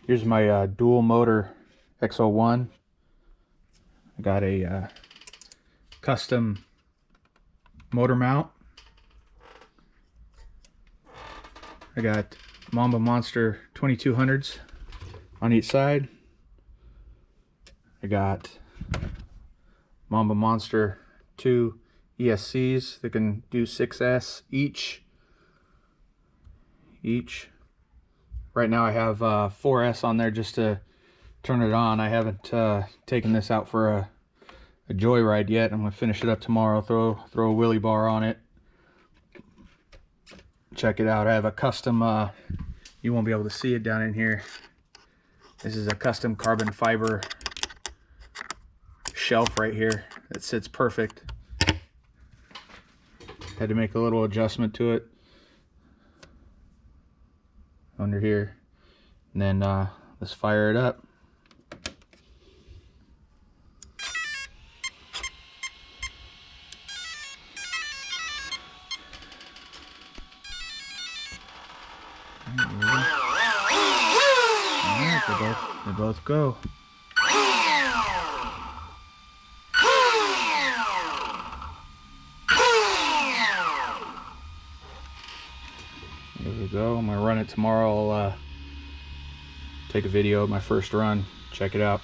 Here's my dual motor xo-1. I got a custom motor mount. I got Mamba Monster 2200s on each side. I got Mamba Monster 2 ESCs that can do 6S each. Right now I have 4S on there just to turn it on. I haven't taken this out for a joyride yet. I'm gonna finish it up tomorrow. Throw a wheelie bar on it. Check it out. I have a custom. You won't be able to see it down in here. This is a custom carbon fiber shelf right here that sits perfect. Had to make a little adjustment to it under here, and then let's fire it up. Alright, they both go. There we go. I'm gonna run it tomorrow. I'll take a video of my first run. Check it out.